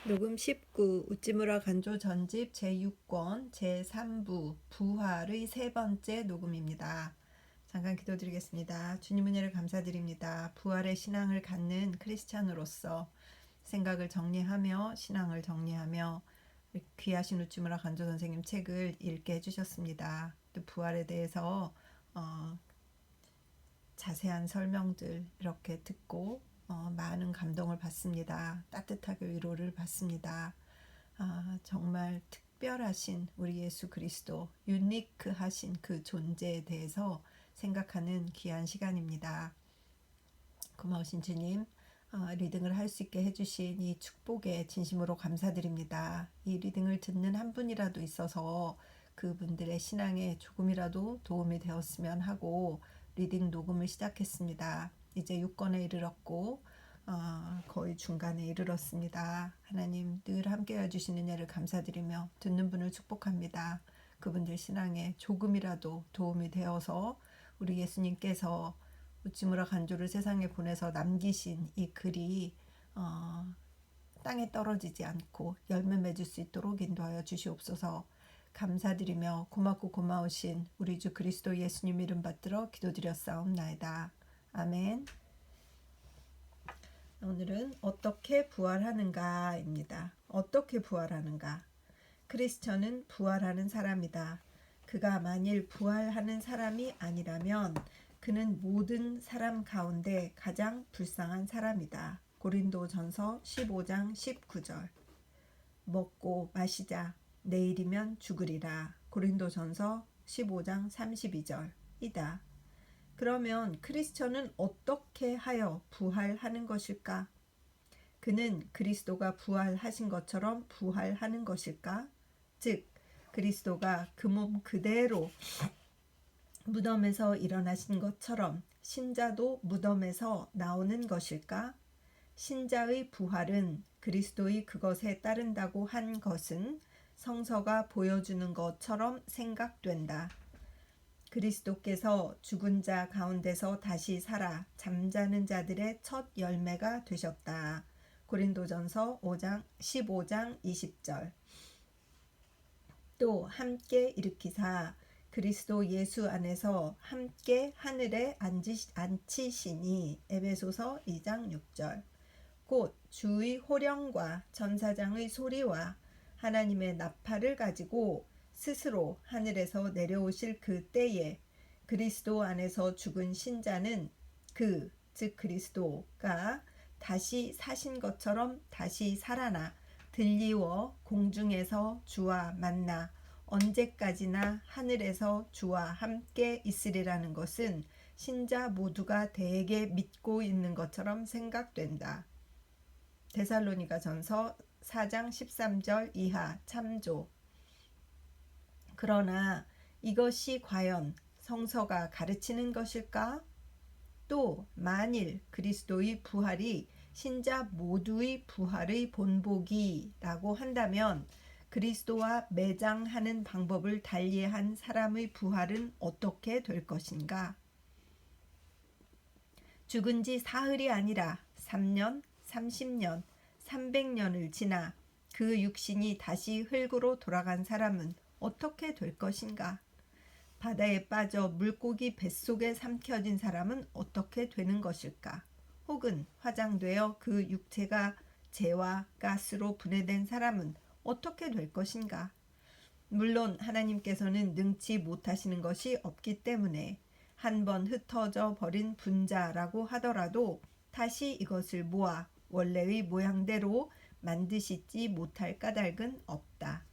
녹음 19 우찌무라 간조 전집 제6권 제3부 부활의 세 번째 녹음입니다. 잠깐 기도드리겠습니다. 주님 은혜를 감사드립니다. 부활의 신앙을 갖는 크리스찬으로서 생각을 정리하며 신앙을 정리하며 귀하신 우찌무라 간조 선생님 책을 읽게 해주셨습니다. 또 부활에 대해서 자세한 설명들 이렇게 듣고 많은 감동을 받습니다. 따뜻하게 위로를 받습니다. 정말 특별하신 우리 예수 그리스도, 유니크하신 그 존재에 대해서 생각하는 귀한 시간입니다. 고마우신 주님, 리딩을 할 수 있게 해주신 이 축복에 진심으로 감사드립니다. 이 리딩을 듣는 한 분이라도 있어서 그분들의 신앙에 조금이라도 도움이 되었으면 하고 리딩 녹음을 시작했습니다. 이제 6권에 이르렀고 거의 중간에 이르렀습니다. 하나님 늘 함께 해주시는 은혜를 감사드리며 듣는 분을 축복합니다. 그분들 신앙에 조금이라도 도움이 되어서 우리 예수님께서 우찌무라 간조를 세상에 보내서 남기신 이 글이 땅에 떨어지지 않고 열매 맺을 수 있도록 인도하여 주시옵소서. 감사드리며 고맙고 고마우신 우리 주 그리스도 예수님 이름 받들어 기도드렸사옵나이다. 아멘. 오늘은 어떻게 부활하는가입니다. 어떻게 부활하는가? 크리스천은 부활하는 사람이다. 그가 만일 부활하는 사람이 아니라면 그는 모든 사람 가운데 가장 불쌍한 사람이다. 고린도전서 15장 19절. 먹고 마시자. 내일이면 죽으리라. 고린도전서 15장 32절이다. 그러면 크리스천은 어떻게 하여 부활하는 것일까? 그는 그리스도가 부활하신 것처럼 부활하는 것일까? 즉 그리스도가 그 몸 그대로 무덤에서 일어나신 것처럼 신자도 무덤에서 나오는 것일까? 신자의 부활은 그리스도의 그것에 따른다고 한 것은 성서가 보여주는 것처럼 생각된다. 그리스도께서 죽은 자 가운데서 다시 살아 잠자는 자들의 첫 열매가 되셨다. 고린도전서 15장 20절. 또 함께 일으키사 그리스도 예수 안에서 함께 하늘에 앉히시니 에베소서 2장 6절. 곧 주의 호령과 천사장의 소리와 하나님의 나팔을 가지고 스스로 하늘에서 내려오실 그 때에 그리스도 안에서 죽은 신자는 즉 그리스도가 다시 사신 것처럼 다시 살아나 들리워 공중에서 주와 만나 언제까지나 하늘에서 주와 함께 있으리라는 것은 신자 모두가 대개 믿고 있는 것처럼 생각된다. 데살로니가전서 4장 13절 이하 참조. 그러나 이것이 과연 성서가 가르치는 것일까? 또 만일 그리스도의 부활이 신자 모두의 부활의 본보기라고 한다면 그리스도와 매장하는 방법을 달리한 사람의 부활은 어떻게 될 것인가? 죽은 지 사흘이 아니라 3년, 30년, 300년을 지나 그 육신이 다시 흙으로 돌아간 사람은 어떻게 될 것인가? 바다에 빠져 물고기 뱃속에 삼켜진 사람은 어떻게 되는 것일까? 혹은 화장되어 그 육체가 재와 가스로 분해된 사람은 어떻게 될 것인가? 물론 하나님께서는 능치 못하시는 것이 없기 때문에 한번 흩어져 버린 분자라고 하더라도 다시 이것을 모아 원래의 모양대로 만드시지 못할 까닭은 없다.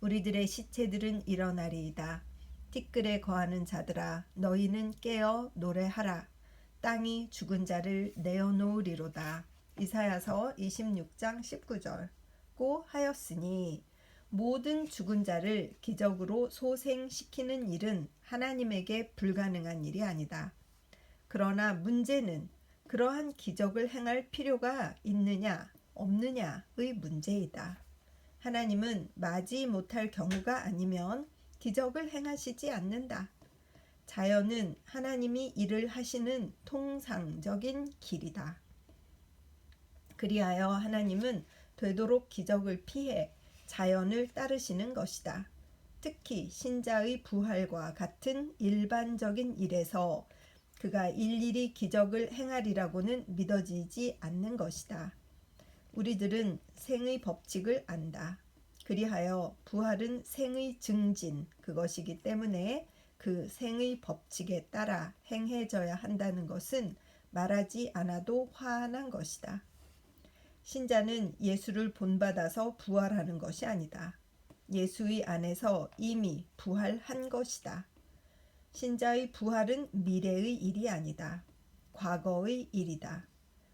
우리들의 시체들은 일어나리이다. 티끌에 거하는 자들아 너희는 깨어 노래하라. 땅이 죽은 자를 내어놓으리로다. 이사야서 26장 19절. 고 하였으니 모든 죽은 자를 기적으로 소생시키는 일은 하나님에게 불가능한 일이 아니다. 그러나 문제는 그러한 기적을 행할 필요가 있느냐 없느냐의 문제이다. 하나님은 맞이 못할 경우가 아니면 기적을 행하시지 않는다. 자연은 하나님이 일을 하시는 통상적인 길이다. 그리하여 하나님은 되도록 기적을 피해 자연을 따르시는 것이다. 특히 신자의 부활과 같은 일반적인 일에서 그가 일일이 기적을 행하리라고는 믿어지지 않는 것이다. 우리들은 생의 법칙을 안다. 그리하여 부활은 생의 증진, 그것이기 때문에 그 생의 법칙에 따라 행해져야 한다는 것은 말하지 않아도 화한한 것이다. 신자는 예수를 본받아서 부활하는 것이 아니다. 예수의 안에서 이미 부활한 것이다. 신자의 부활은 미래의 일이 아니다. 과거의 일이다.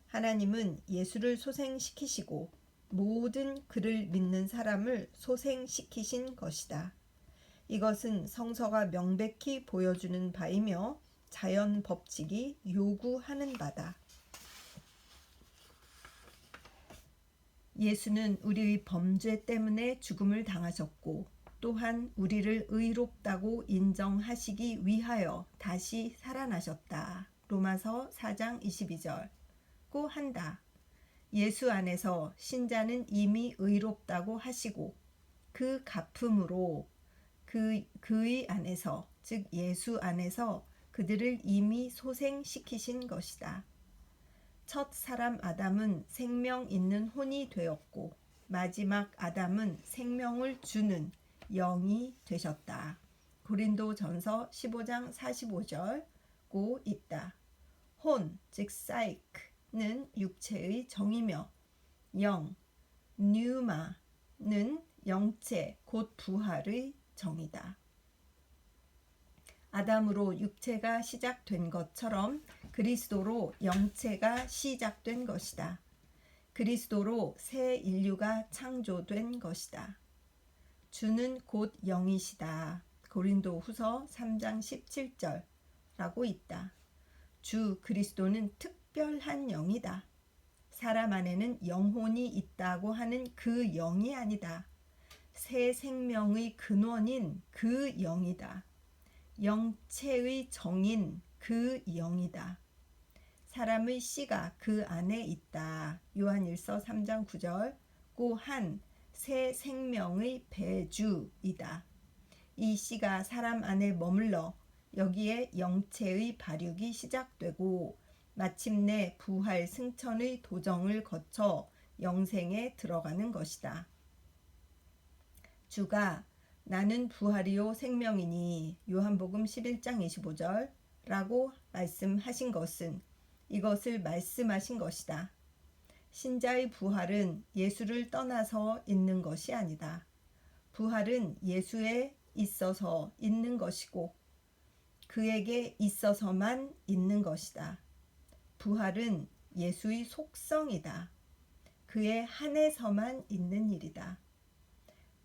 하나님은 예수를 소생시키시고 모든 그를 믿는 사람을 소생시키신 것이다. 이것은 성서가 명백히 보여주는 바이며 자연 법칙이 요구하는 바다. 예수는 우리의 범죄 때문에 죽음을 당하셨고 또한 우리를 의롭다고 인정하시기 위하여 다시 살아나셨다. 로마서 4장 22절고 한다. 예수 안에서 신자는 이미 의롭다고 하시고 그 갚음으로 그의 안에서, 즉 예수 안에서 그들을 이미 소생시키신 것이다. 첫 사람 아담은 생명 있는 혼이 되었고 마지막 아담은 생명을 주는 영이 되셨다. 고린도전서 15장 45절고 있다. 혼, 즉 사이크는 육체의 정이며 영, 뉴마는 영체, 곧 부활의 정이다. 아담으로 육체가 시작된 것처럼 그리스도로 영체가 시작된 것이다. 그리스도로 새 인류가 창조된 것이다. 주는 곧 영이시다. 고린도후서 3장 17절라고 있다. 주 그리스도는 특별한 영이다. 사람 안에는 영혼이 있다고 하는 그 영이 아니다. 새 생명의 근원인 그 영이다. 영체의 정인 그 영이다. 사람의 씨가 그 안에 있다. 요한일서 3장 9절 고한 새 생명의 배주이다. 이 씨가 사람 안에 머물러 여기에 영체의 발육이 시작되고 마침내 부활 승천의 도정을 거쳐 영생에 들어가는 것이다. 주가 나는 부활이요 생명이니 요한복음 11장 25절라고 말씀하신 것은 이것을 말씀하신 것이다. 신자의 부활은 예수를 떠나서 있는 것이 아니다. 부활은 예수에 있어서 있는 것이고 그에게 있어서만 있는 것이다. 부활은 예수의 속성이다. 그의 안에서만 있는 일이다.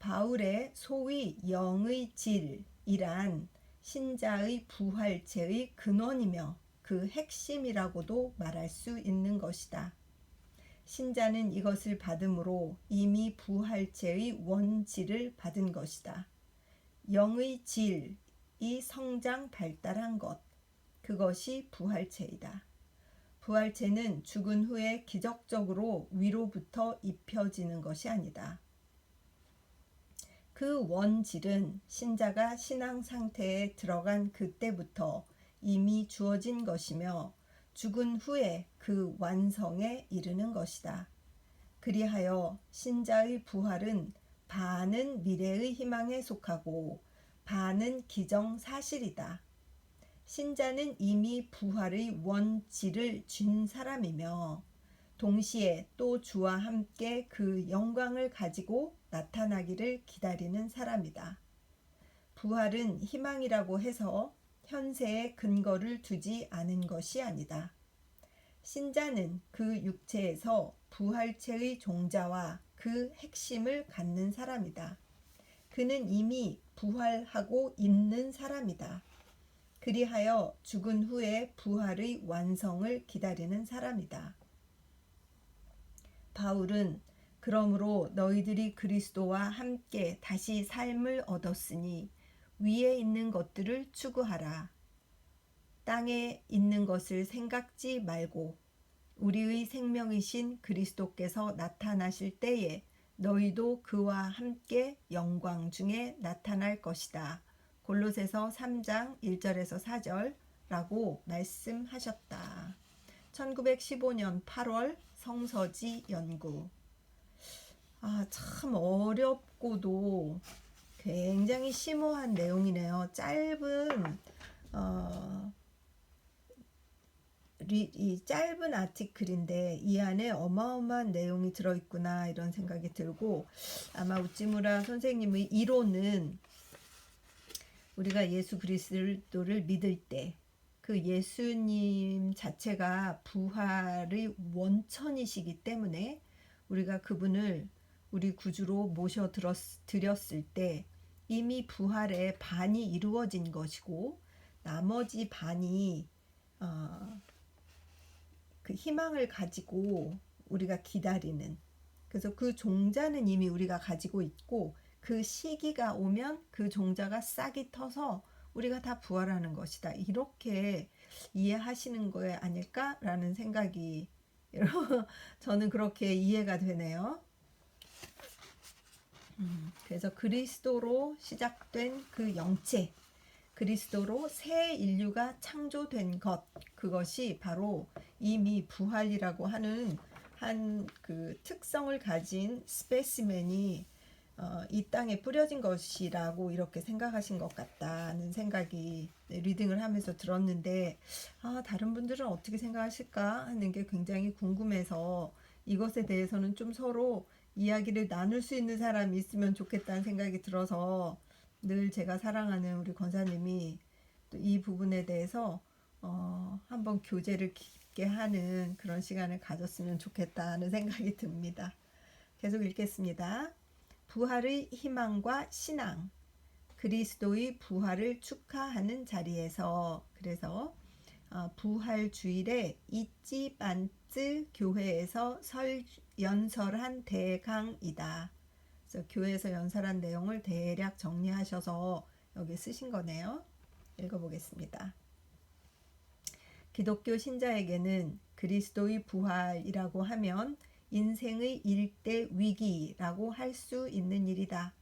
바울의 소위 영의 질이란 신자의 부활체의 근원이며 그 핵심이라고도 말할 수 있는 것이다. 신자는 이것을 받음으로 이미 부활체의 원질을 받은 것이다. 영의 질이 성장 발달한 것, 그것이 부활체이다. 부활체는 죽은 후에 기적적으로 위로부터 입혀지는 것이 아니다. 그 원질은 신자가 신앙 상태에 들어간 그때부터 이미 주어진 것이며 죽은 후에 그 완성에 이르는 것이다. 그리하여 신자의 부활은 반은 미래의 희망에 속하고 반은 기정사실이다. 신자는 이미 부활의 원질을 쥔 사람이며 동시에 또 주와 함께 그 영광을 가지고 나타나기를 기다리는 사람이다. 부활은 희망이라고 해서 현세에 근거를 두지 않은 것이 아니다. 신자는 그 육체에서 부활체의 종자와 그 핵심을 갖는 사람이다. 그는 이미 부활하고 있는 사람이다. 그리하여 죽은 후에 부활의 완성을 기다리는 사람이다. 바울은 그러므로 너희들이 그리스도와 함께 다시 삶을 얻었으니 위에 있는 것들을 추구하라. 땅에 있는 것을 생각지 말고 우리의 생명이신 그리스도께서 나타나실 때에 너희도 그와 함께 영광 중에 나타날 것이다. 골로새서 3장 1절에서 4절라고 말씀하셨다. 1915년 8월 성서지 연구. 참 어렵고도 굉장히 심오한 내용이네요. 짧은 이 짧은 아티클인데 이 안에 어마어마한 내용이 들어있구나 이런 생각이 들고, 아마 우찌무라 선생님의 이론은 우리가 예수 그리스도를 믿을 때 그 예수님 자체가 부활의 원천이시기 때문에 우리가 그분을 우리 구주로 모셔드렸을 때 이미 부활의 반이 이루어진 것이고, 나머지 반이 그 희망을 가지고 우리가 기다리는, 그래서 그 종자는 이미 우리가 가지고 있고 그 시기가 오면 그 종자가 싹이 터서 우리가 다 부활하는 것이다. 이렇게 이해하시는 거 아닐까라는 생각이 저는 그렇게 이해가 되네요. 그래서 그리스도로 시작된 그 영체, 그리스도로 새 인류가 창조된 것, 그것이 바로 이미 부활이라고 하는 한 그 특성을 가진 스페시멘이 이 땅에 뿌려진 것이라고 이렇게 생각하신 것 같다는 생각이 리딩을 하면서 들었는데, 다른 분들은 어떻게 생각하실까 하는 게 굉장히 궁금해서 이것에 대해서는 좀 서로 이야기를 나눌 수 있는 사람이 있으면 좋겠다는 생각이 들어서 늘 제가 사랑하는 우리 권사님이 또 이 부분에 대해서 한번 교제를 깊게 하는 그런 시간을 가졌으면 좋겠다는 생각이 듭니다. 계속 읽겠습니다. 부활의 희망과 신앙, 그리스도의 부활을 축하하는 자리에서, 그래서 부활 주일에 이찌반츠 교회에서 연설한 대강이다. 그래서 교회에서 연설한 내용을 대략 정리하셔서 여기 쓰신 거네요. 읽어보겠습니다. 기독교 신자에게는 그리스도의 부활이라고 하면 인생의 일대 위기라고 할 수 있는 일이다.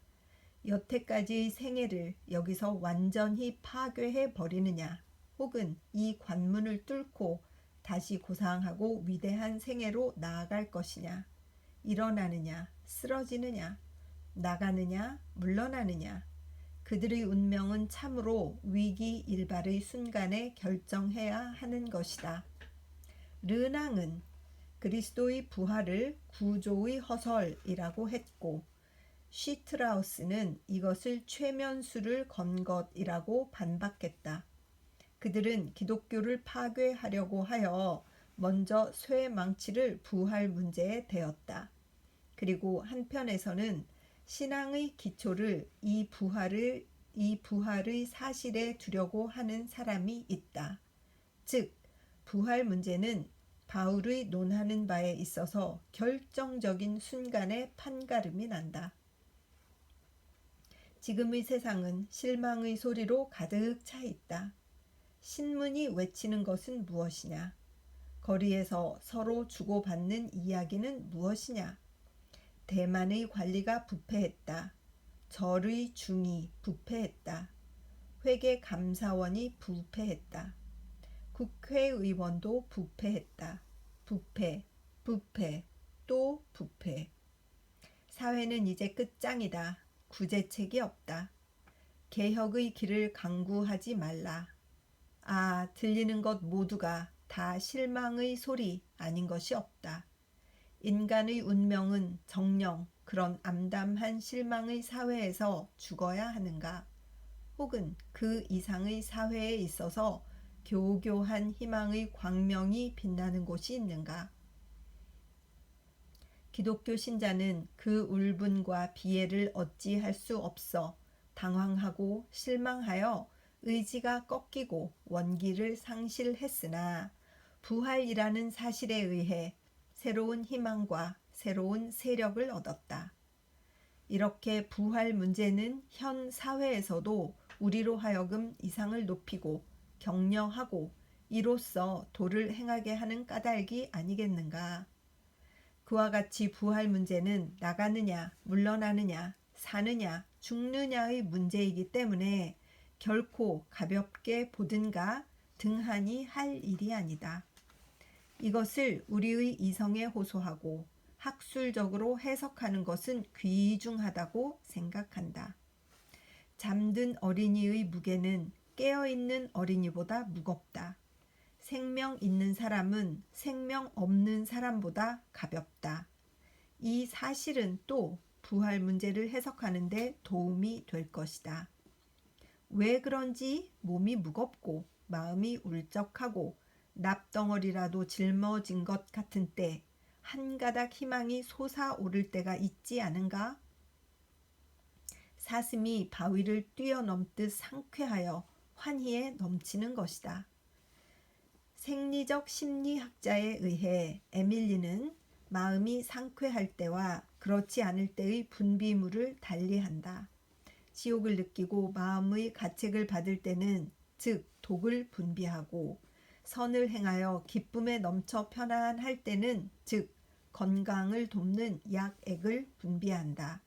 여태까지의 생애를 여기서 완전히 파괴해 버리느냐, 혹은 이 관문을 뚫고 다시 고상하고 위대한 생애로 나아갈 것이냐, 일어나느냐, 쓰러지느냐, 나가느냐, 물러나느냐, 그들의 운명은 참으로 위기일발의 순간에 결정해야 하는 것이다. 르낭은 그리스도의 부활을 구조의 허설이라고 했고, 시트라우스는 이것을 최면수를 건 것이라고 반박했다. 그들은 기독교를 파괴하려고 하여 먼저 쇠망치를 부활 문제에 대었다. 그리고 한편에서는 신앙의 기초를 이 부활의 사실에 두려고 하는 사람이 있다. 즉, 부활 문제는 바울의 논하는 바에 있어서 결정적인 순간에 판가름이 난다. 지금의 세상은 실망의 소리로 가득 차 있다. 신문이 외치는 것은 무엇이냐? 거리에서 서로 주고받는 이야기는 무엇이냐? 대만의 관리가 부패했다. 절의 중이 부패했다. 회계감사원이 부패했다. 국회의원도 부패했다. 부패, 또 부패. 사회는 이제 끝장이다. 구제책이 없다. 개혁의 길을 강구하지 말라. 들리는 것 모두가 다 실망의 소리 아닌 것이 없다. 인간의 운명은 정녕 그런 암담한 실망의 사회에서 죽어야 하는가? 혹은 그 이상의 사회에 있어서 교교한 희망의 광명이 빛나는 곳이 있는가? 기독교 신자는 그 울분과 비애를 어찌할 수 없어 당황하고 실망하여 의지가 꺾이고 원기를 상실했으나, 부활이라는 사실에 의해 새로운 희망과 새로운 세력을 얻었다. 이렇게 부활 문제는 현 사회에서도 우리로 하여금 이상을 높이고 격려하고 이로써 도를 행하게 하는 까닭이 아니겠는가. 그와 같이 부활 문제는 나가느냐, 물러나느냐, 사느냐, 죽느냐의 문제이기 때문에 결코 가볍게 보든가 등한히 할 일이 아니다. 이것을 우리의 이성에 호소하고 학술적으로 해석하는 것은 귀중하다고 생각한다. 잠든 어린이의 무게는 깨어있는 어린이보다 무겁다. 생명 있는 사람은 생명 없는 사람보다 가볍다. 이 사실은 또 부활 문제를 해석하는 데 도움이 될 것이다. 왜 그런지 몸이 무겁고 마음이 울적하고 납덩어리라도 짊어진 것 같은 때 한 가닥 희망이 솟아오를 때가 있지 않은가? 사슴이 바위를 뛰어넘듯 상쾌하여 환희에 넘치는 것이다. 생리적 심리학자에 의해 에밀리는 마음이 상쾌할 때와 그렇지 않을 때의 분비물을 달리한다. 지옥을 느끼고 마음의 가책을 받을 때는 즉 독을 분비하고 선을 행하여 기쁨에 넘쳐 편안할 때는 즉 건강을 돕는 약액을 분비한다.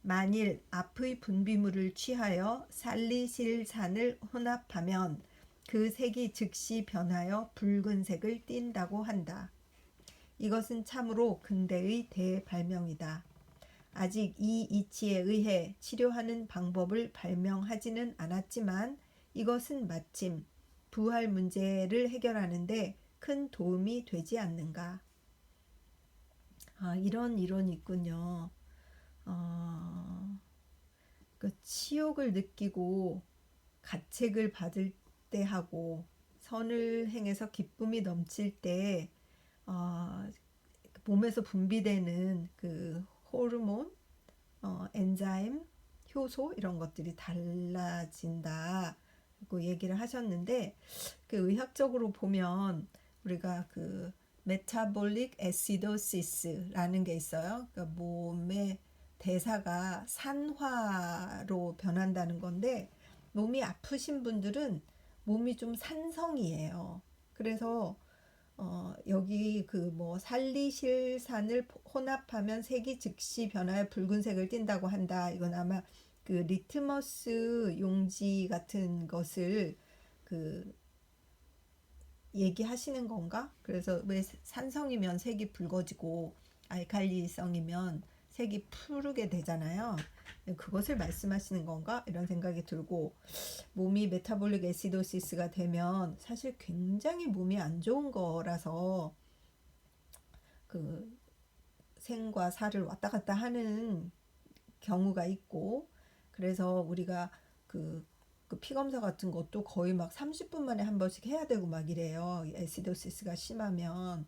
만일 앞의 분비물을 취하여 살리실산을 혼합하면 그 색이 즉시 변하여 붉은색을 띈다고 한다. 이것은 참으로 근대의 대발명이다. 아직 이 이치에 의해 치료하는 방법을 발명하지는 않았지만 이것은 마침 부활 문제를 해결하는 데 큰 도움이 되지 않는가. 이런 이론이 있군요. 그 치욕을 느끼고 가책을 받을 때 하고 선을 행해서 기쁨이 넘칠 때 몸에서 분비되는 그 호르몬, 엔자임, 효소 이런 것들이 달라진다고 얘기를 하셨는데 그 의학적으로 보면 우리가 그 메타볼릭 애시도시스라는 게 있어요. 그러니까 몸의 대사가 산화로 변한다는 건데 몸이 아프신 분들은 몸이 좀 산성이에요. 그래서 여기 그 뭐 살리실산을 혼합하면 색이 즉시 변하여 붉은색을 띈다고 한다. 이건 아마 그 리트머스 용지 같은 것을 그 얘기하시는 건가? 그래서 왜 산성이면 색이 붉어지고 알칼리성이면 색이 푸르게 되잖아요. 그것을 말씀하시는 건가? 이런 생각이 들고 몸이 메타볼릭 애시도시스가 되면 사실 굉장히 몸이 안 좋은 거라서 그 생과 사를 왔다 갔다 하는 경우가 있고 그래서 우리가 그 피검사 같은 것도 거의 막 30분 만에 한 번씩 해야 되고 막 이래요. 애시도시스가 심하면.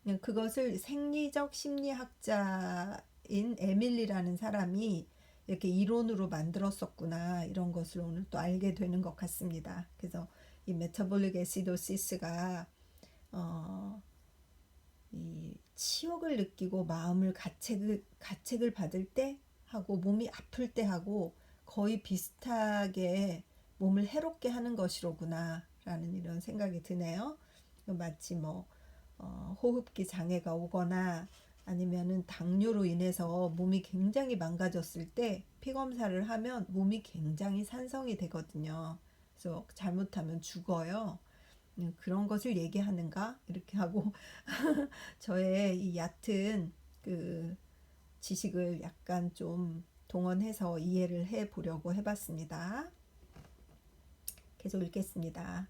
그냥 그것을 생리적 심리학자인 에밀리라는 사람이 이렇게 이론으로 만들었었구나 이런 것을 오늘 또 알게 되는 것 같습니다. 그래서 이 메타볼릭 애시도시스가 이 치욕을 느끼고 마음을 가책을 받을 때 하고 몸이 아플 때 하고 거의 비슷하게 몸을 해롭게 하는 것이로구나 라는 이런 생각이 드네요. 마치 뭐 호흡기 장애가 오거나 아니면은 당뇨로 인해서 몸이 굉장히 망가졌을 때 피검사를 하면 몸이 굉장히 산성이 되거든요. 그래서 잘못하면 죽어요. 그런 것을 얘기하는가 이렇게 하고 저의 이 얕은 그 지식을 약간 좀 동원해서 이해를 해 보려고 해봤습니다. 계속 읽겠습니다.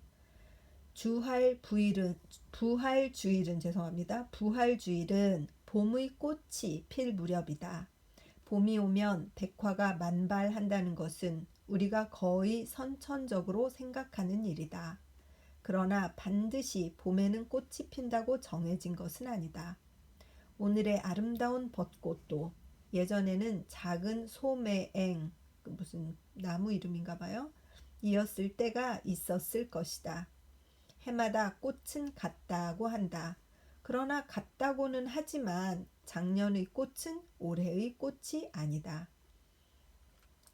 부활주일은 봄의 꽃이 필 무렵이다. 봄이 오면 백화가 만발한다는 것은 우리가 거의 선천적으로 생각하는 일이다. 그러나 반드시 봄에는 꽃이 핀다고 정해진 것은 아니다. 오늘의 아름다운 벚꽃도 예전에는 작은 소매앵, 무슨 나무 이름인가 봐요. 이었을 때가 있었을 것이다. 해마다 꽃은 같다고 한다. 그러나 같다고는 하지만 작년의 꽃은 올해의 꽃이 아니다.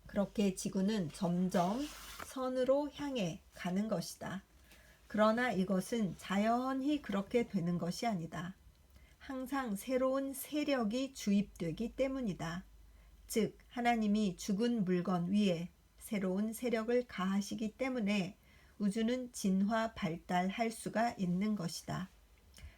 그렇게 지구는 점점 선으로 향해 가는 것이다. 그러나 이것은 자연히 그렇게 되는 것이 아니다. 항상 새로운 세력이 주입되기 때문이다. 즉, 하나님이 죽은 물건 위에 새로운 세력을 가하시기 때문에 우주는 진화 발달할 수가 있는 것이다.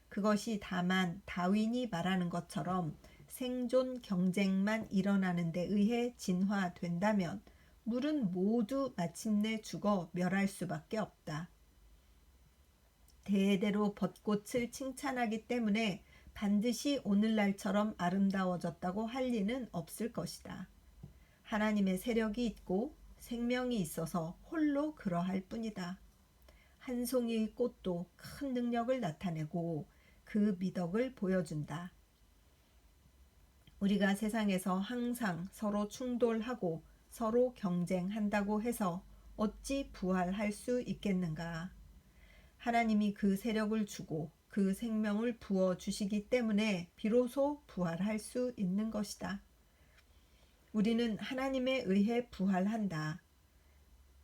그것이 다만 다윈이 말하는 것처럼 생존 경쟁만 일어나는 데 의해 진화된다면 물은 모두 마침내 죽어 멸할 수밖에 없다. 대대로 벚꽃을 칭찬하기 때문에 반드시 오늘날처럼 아름다워졌다고 할 리는 없을 것이다. 하나님의 세력이 있고 생명이 있어서 홀로 그러할 뿐이다. 한 송이의 꽃도 큰 능력을 나타내고 그 미덕을 보여준다. 우리가 세상에서 항상 서로 충돌하고 서로 경쟁한다고 해서 어찌 부활할 수 있겠는가? 하나님이 그 세력을 주고 그 생명을 부어 주시기 때문에 비로소 부활할 수 있는 것이다. 우리는 하나님에 의해 부활한다.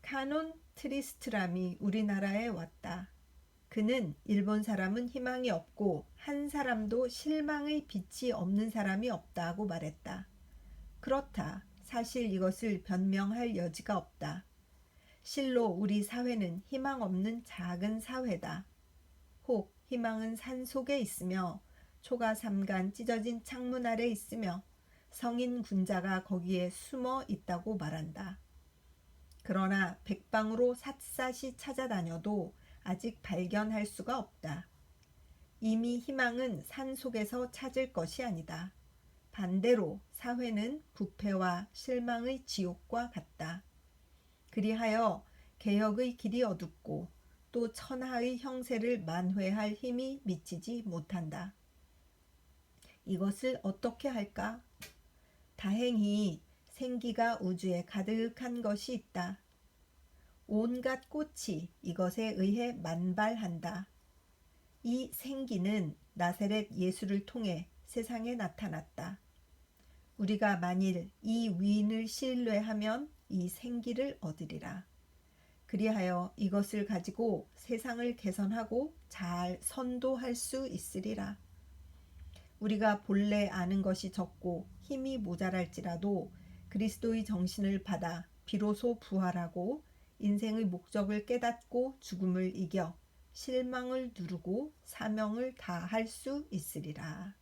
카논 트리스트람이 우리나라에 왔다. 그는 일본 사람은 희망이 없고 한 사람도 실망의 빛이 없는 사람이 없다고 말했다. 그렇다. 사실 이것을 변명할 여지가 없다. 실로 우리 사회는 희망 없는 작은 사회다. 혹 희망은 산 속에 있으며 초가 삼간 찢어진 창문 아래 있으며 성인 군자가 거기에 숨어 있다고 말한다. 그러나 백방으로 샅샅이 찾아다녀도 아직 발견할 수가 없다. 이미 희망은 산 속에서 찾을 것이 아니다. 반대로 사회는 부패와 실망의 지옥과 같다. 그리하여 개혁의 길이 어둡고 또 천하의 형세를 만회할 힘이 미치지 못한다. 이것을 어떻게 할까? 다행히 생기가 우주에 가득한 것이 있다. 온갖 꽃이 이것에 의해 만발한다. 이 생기는 나사렛 예수를 통해 세상에 나타났다. 우리가 만일 이 위인을 신뢰하면 이 생기를 얻으리라. 그리하여 이것을 가지고 세상을 개선하고 잘 선도할 수 있으리라. 우리가 본래 아는 것이 적고 힘이 모자랄지라도 그리스도의 정신을 받아 비로소 부활하고 인생의 목적을 깨닫고 죽음을 이겨 실망을 누르고 사명을 다할 수 있으리라.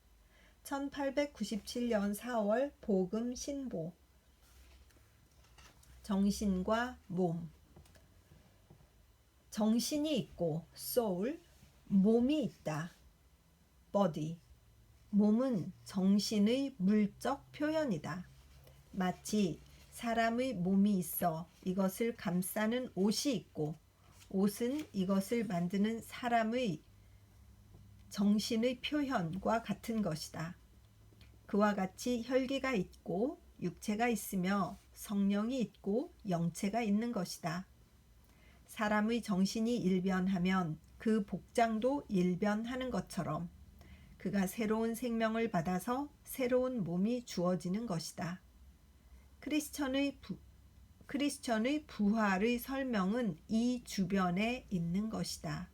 1897년 4월 복음 신보. 정신과 몸. 정신이 있고 soul, 몸이 있다. body. 몸은 정신의 물적 표현이다. 마치 사람의 몸이 있어 이것을 감싸는 옷이 있고 옷은 이것을 만드는 사람의 정신의 표현과 같은 것이다. 그와 같이 혈기가 있고 육체가 있으며 성령이 있고 영체가 있는 것이다. 사람의 정신이 일변하면 그 복장도 일변하는 것처럼 그가 새로운 생명을 받아서 새로운 몸이 주어지는 것이다. 크리스천의 부활의 설명은 이 주변에 있는 것이다.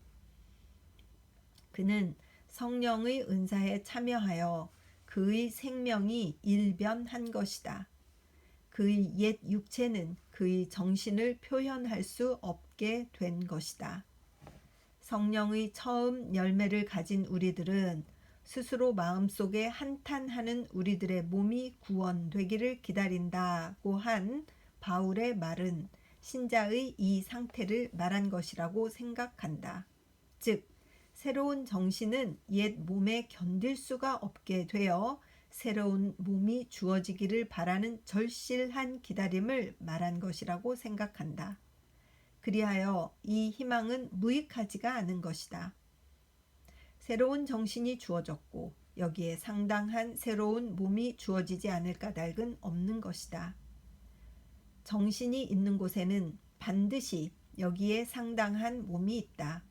그는 성령의 은사에 참여하여 그의 생명이 일변한 것이다. 그의 옛 육체는 그의 정신을 표현할 수 없게 된 것이다. 성령의 처음 열매를 가진 우리들은 스스로 마음속에 한탄하는 우리들의 몸이 구원되기를 기다린다고 한 바울의 말은 신자의 이 상태를 말한 것이라고 생각한다. 즉, 새로운 정신은 옛 몸에 견딜 수가 없게 되어 새로운 몸이 주어지기를 바라는 절실한 기다림을 말한 것이라고 생각한다. 그리하여 이 희망은 무익하지가 않은 것이다. 새로운 정신이 주어졌고 여기에 상당한 새로운 몸이 주어지지 않을 까닭은 없는 것이다. 정신이 있는 곳에는 반드시 여기에 상당한 몸이 있다.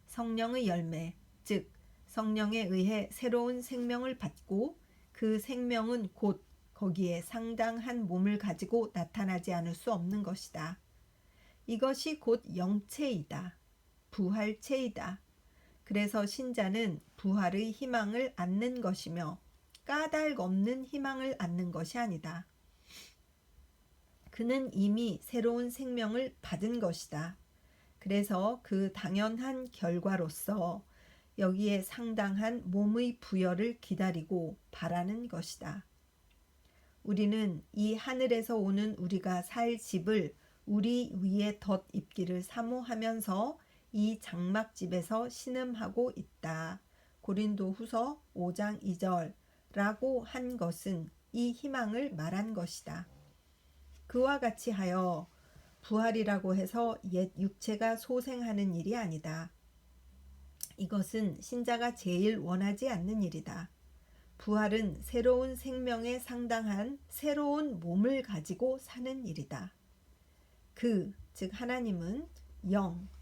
성령의 열매, 즉 성령에 의해 새로운 생명을 받고 그 생명은 곧 거기에 상당한 몸을 가지고 나타나지 않을 수 없는 것이다. 이것이 곧 영체이다. 부활체이다. 그래서 신자는 부활의 희망을 안는 것이며 까닭 없는 희망을 안는 것이 아니다. 그는 이미 새로운 생명을 받은 것이다. 그래서 그 당연한 결과로서 여기에 상당한 몸의 부여를 기다리고 바라는 것이다. 우리는 이 하늘에서 오는 우리가 살 집을 우리 위에 덧입기를 사모하면서 이 장막집에서 신음하고 있다. 고린도후서 5장 2절라고 한 것은 이 희망을 말한 것이다. 그와 같이 하여 부활이라고 해서 옛 육체가 소생하는 일이 아니다. 이것은 신자가 제일 원하지 않는 일이다. 부활은 새로운 생명에 상당한 새로운 몸을 가지고 사는 일이다. 즉 하나님은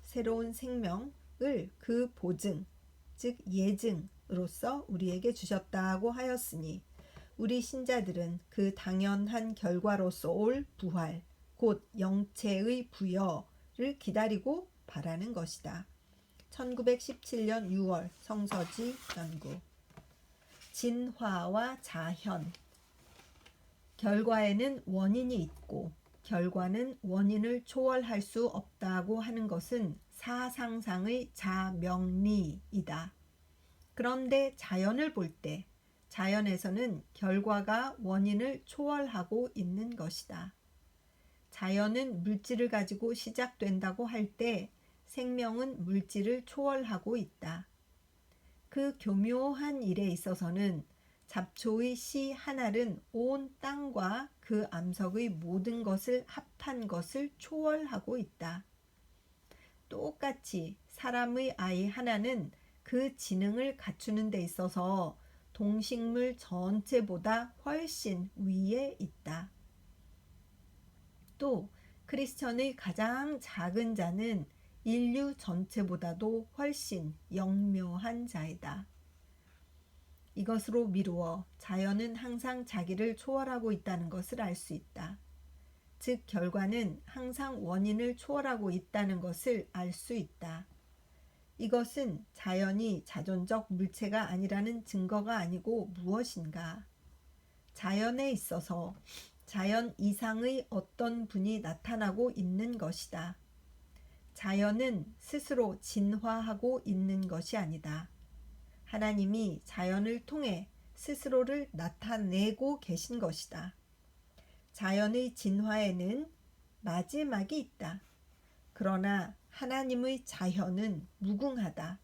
새로운 생명을 그 보증, 즉 예증으로서 우리에게 주셨다고 하였으니 우리 신자들은 그 당연한 결과로서 올 부활, 곧 영체의 부여를 기다리고 바라는 것이다. 1917년 6월 성서지 연구. 진화와 자현. 결과에는 원인이 있고 결과는 원인을 초월할 수 없다고 하는 것은 사상상의 자명리이다. 그런데 자연을 볼 때 자연에서는 결과가 원인을 초월하고 있는 것이다. 자연은 물질을 가지고 시작된다고 할 때 생명은 물질을 초월하고 있다. 그 교묘한 일에 있어서는 잡초의 씨 한 알은 온 땅과 그 암석의 모든 것을 합한 것을 초월하고 있다. 똑같이 사람의 아이 하나는 그 지능을 갖추는 데 있어서 동식물 전체보다 훨씬 위에 있다. 또 크리스천의 가장 작은 자는 인류 전체보다도 훨씬 영묘한 자이다. 이것으로 미루어 자연은 항상 자기를 초월하고 있다는 것을 알 수 있다. 즉 결과는 항상 원인을 초월하고 있다는 것을 알 수 있다. 이것은 자연이 자존적 물체가 아니라는 증거가 아니고 무엇인가? 자연에 있어서 자연 이상의 어떤 분이 나타나고 있는 것이다. 자연은 스스로 진화하고 있는 것이 아니다. 하나님이 자연을 통해 스스로를 나타내고 계신 것이다. 자연의 진화에는 마지막이 있다. 그러나 하나님의 자연은 무궁하다.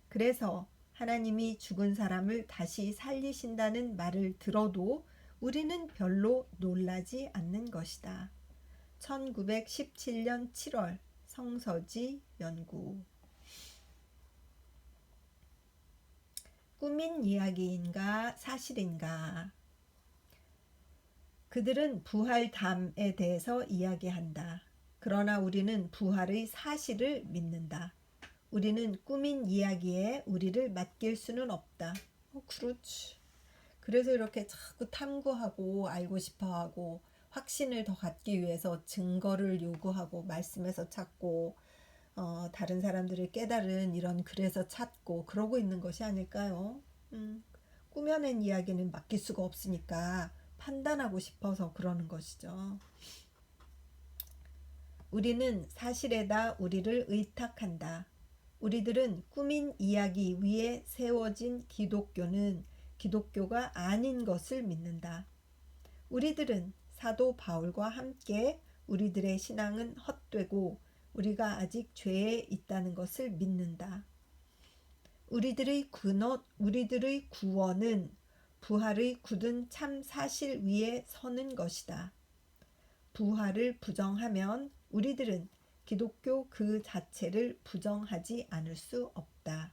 그래서 하나님이 죽은 사람을 다시 살리신다는 말을 들어도 우리는 별로 놀라지 않는 것이다. 1917년 7월 성서지 연구. 꿈인 이야기인가 사실인가? 그들은 부활담에 대해서 이야기한다. 그러나 우리는 부활의 사실을 믿는다. 우리는 꿈인 이야기에 우리를 맡길 수는 없다. 그렇지. 그래서 이렇게 자꾸 탐구하고 알고 싶어하고 확신을 더 갖기 위해서 증거를 요구하고 말씀에서 찾고 다른 사람들을 깨달은 이런 글에서 찾고 그러고 있는 것이 아닐까요? 꾸며낸 이야기는 맡길 수가 없으니까 판단하고 싶어서 그러는 것이죠. 우리는 사실에다 우리를 의탁한다. 우리들은 꾸민 이야기 위에 세워진 기독교가 아닌 것을 믿는다. 우리들은 사도 바울과 함께 우리들의 신앙은 헛되고 우리가 아직 죄에 있다는 것을 믿는다. 우리들의 구원은 부활의 굳은 참 사실 위에 서는 것이다. 부활을 부정하면 우리들은 기독교 그 자체를 부정하지 않을 수 없다.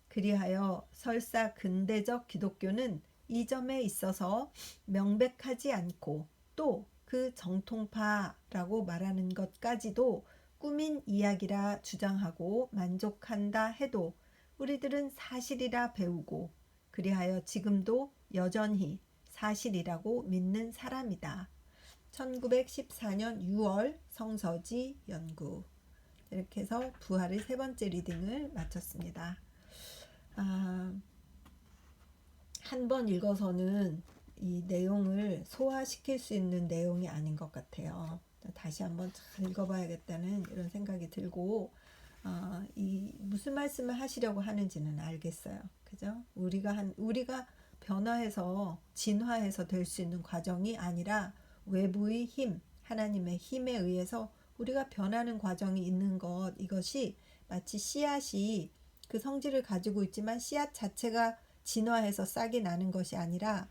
그리하여 설사 근대적 기독교는 이 점에 있어서 명백하지 않고 또 그 정통파라고 말하는 것까지도 꾸민 이야기라 주장하고 만족한다 해도 우리들은 사실이라 배우고 그리하여 지금도 여전히 사실이라고 믿는 사람이다. 1914년 6월 성서지 연구. 이렇게 해서 부활의 세 번째 리딩을 마쳤습니다. 한 번 읽어서는 이 내용을 소화시킬 수 있는 내용이 아닌 것 같아요. 다시 한번 잘 읽어봐야겠다는 이런 생각이 들고, 이 무슨 말씀을 하시려고 하는지는 알겠어요. 그죠? 우리가 변화해서 진화해서 될 수 있는 과정이 아니라 외부의 힘, 하나님의 힘에 의해서 우리가 변하는 과정이 있는 것, 이것이 마치 씨앗이 그 성질을 가지고 있지만 씨앗 자체가 진화해서 싹이 나는 것이 아니라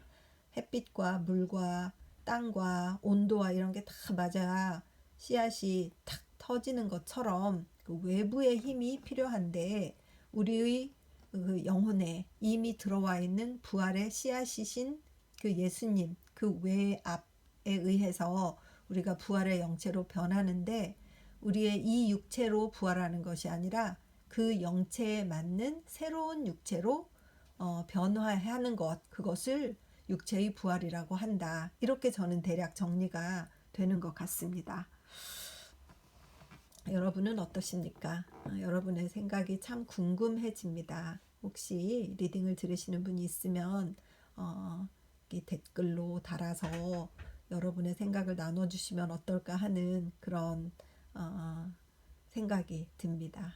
햇빛과 물과 땅과 온도와 이런 게 다 맞아야 씨앗이 탁 터지는 것처럼 그 외부의 힘이 필요한데, 우리의 그 영혼에 이미 들어와 있는 부활의 씨앗이신 그 예수님 그 외압에 의해서 우리가 부활의 영체로 변하는데, 우리의 이 육체로 부활하는 것이 아니라 그 영체에 맞는 새로운 육체로 변화하는 것, 그것을 육체의 부활이라고 한다. 이렇게 저는 대략 정리가 되는 것 같습니다. 여러분은 어떠십니까? 여러분의 생각이 참 궁금해집니다. 혹시 리딩을 들으시는 분이 있으면 댓글로 달아서 여러분의 생각을 나눠주시면 어떨까 하는 그런 생각이 듭니다.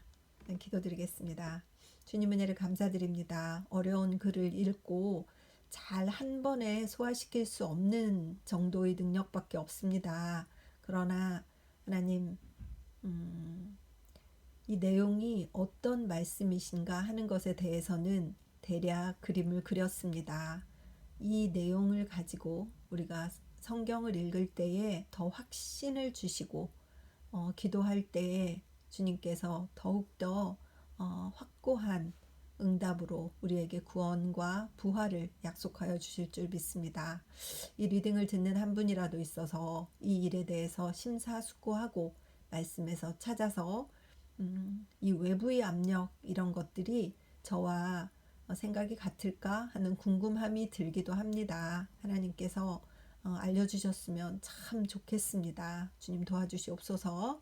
기도드리겠습니다. 주님 은혜를 감사드립니다. 어려운 글을 읽고 잘 한 번에 소화시킬 수 없는 정도의 능력밖에 없습니다. 그러나 하나님, 이 내용이 어떤 말씀이신가 하는 것에 대해서는 대략 그림을 그렸습니다. 이 내용을 가지고 우리가 성경을 읽을 때에 더 확신을 주시고 기도할 때에 주님께서 더욱더 확고한 응답으로 우리에게 구원과 부활을 약속하여 주실 줄 믿습니다. 이 리딩을 듣는 한 분이라도 있어서 이 일에 대해서 심사숙고하고 말씀에서 찾아서 이 외부의 압력 이런 것들이 저와 생각이 같을까 하는 궁금함이 들기도 합니다. 하나님께서 알려주셨으면 참 좋겠습니다. 주님 도와주시옵소서.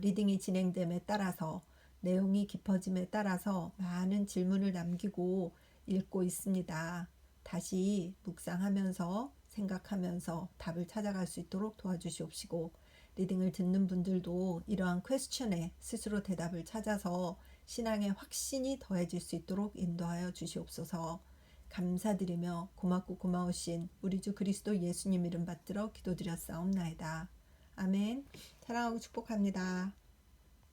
리딩이 진행됨에 따라서 내용이 깊어짐에 따라서 많은 질문을 남기고 읽고 있습니다. 다시 묵상하면서 생각하면서 답을 찾아갈 수 있도록 도와주시옵시고, 리딩을 듣는 분들도 이러한 퀘스천에 스스로 대답을 찾아서 신앙의 확신이 더해질 수 있도록 인도하여 주시옵소서. 감사드리며 고맙고 고마우신 우리 주 그리스도 예수님 이름 받들어 기도드렸사옵나이다. 아멘. 사랑하고 축복합니다.